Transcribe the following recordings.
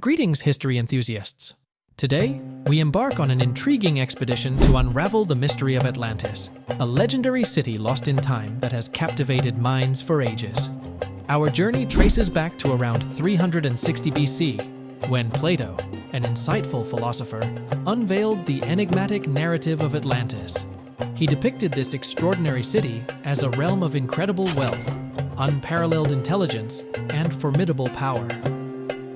Greetings, history enthusiasts. Today, we embark on an intriguing expedition to unravel the mystery of Atlantis, a legendary city lost in time that has captivated minds for ages. Our journey traces back to around 360 BC, when Plato, an insightful philosopher, unveiled the enigmatic narrative of Atlantis. He depicted this extraordinary city as a realm of incredible wealth, unparalleled intelligence, and formidable power.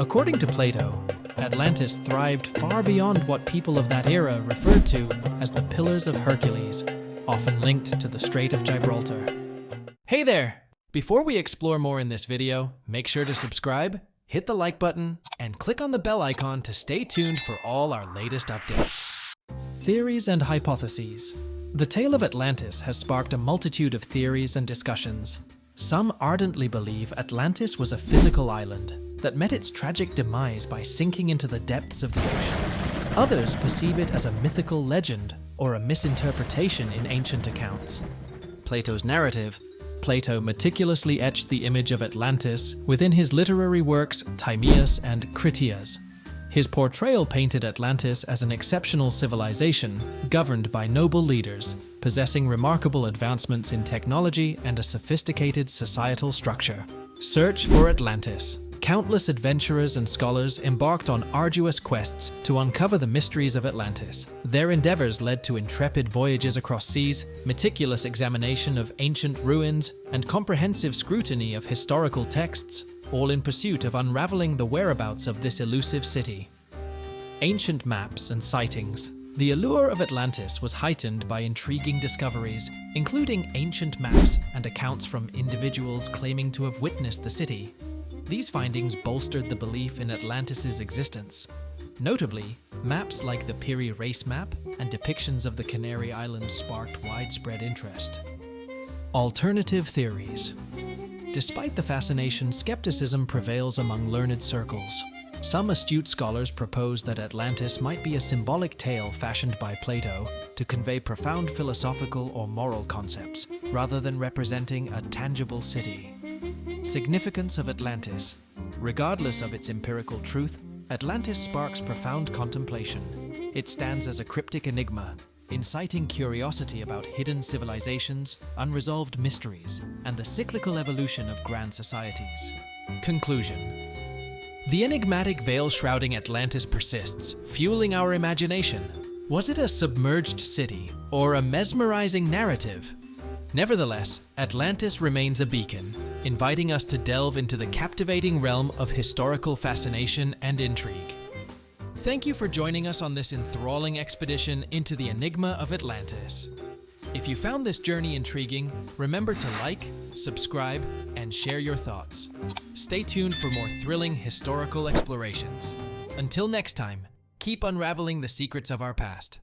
According to Plato, Atlantis thrived far beyond what people of that era referred to as the Pillars of Hercules, often linked to the Strait of Gibraltar. Hey there! Before we explore more in this video, make sure to subscribe, hit the like button, and click on the bell icon to stay tuned for all our latest updates. Theories and hypotheses. The tale of Atlantis has sparked a multitude of theories and discussions. Some ardently believe Atlantis was a physical island that met its tragic demise by sinking into the depths of the ocean. Others perceive it as a mythical legend or a misinterpretation in ancient accounts. Plato's Narrative. Plato meticulously etched the image of Atlantis within his literary works Timaeus and Critias. His portrayal painted Atlantis as an exceptional civilization governed by noble leaders, possessing remarkable advancements in technology and a sophisticated societal structure. Search for Atlantis. Countless adventurers and scholars embarked on arduous quests to uncover the mysteries of Atlantis. Their endeavors led to intrepid voyages across seas, meticulous examination of ancient ruins, and comprehensive scrutiny of historical texts, all in pursuit of unraveling the whereabouts of this elusive city. Ancient maps and sightings. The allure of Atlantis was heightened by intriguing discoveries, including ancient maps and accounts from individuals claiming to have witnessed the city. These findings bolstered the belief in Atlantis' existence. Notably, maps like the Piri Race Map and depictions of the Canary Islands sparked widespread interest. Alternative theories. Despite the fascination, skepticism prevails among learned circles. Some astute scholars propose that Atlantis might be a symbolic tale fashioned by Plato to convey profound philosophical or moral concepts, rather than representing a tangible city. Significance of Atlantis. Regardless of its empirical truth, Atlantis sparks profound contemplation. It stands as a cryptic enigma, inciting curiosity about hidden civilizations, unresolved mysteries, and the cyclical evolution of grand societies. Conclusion. The enigmatic veil shrouding Atlantis persists, fueling our imagination. Was it a submerged city, or a mesmerizing narrative? Nevertheless, Atlantis remains a beacon, inviting us to delve into the captivating realm of historical fascination and intrigue. Thank you for joining us on this enthralling expedition into the enigma of Atlantis. If you found this journey intriguing, remember to like, subscribe, and share your thoughts. Stay tuned for more thrilling historical explorations. Until next time, keep unraveling the secrets of our past.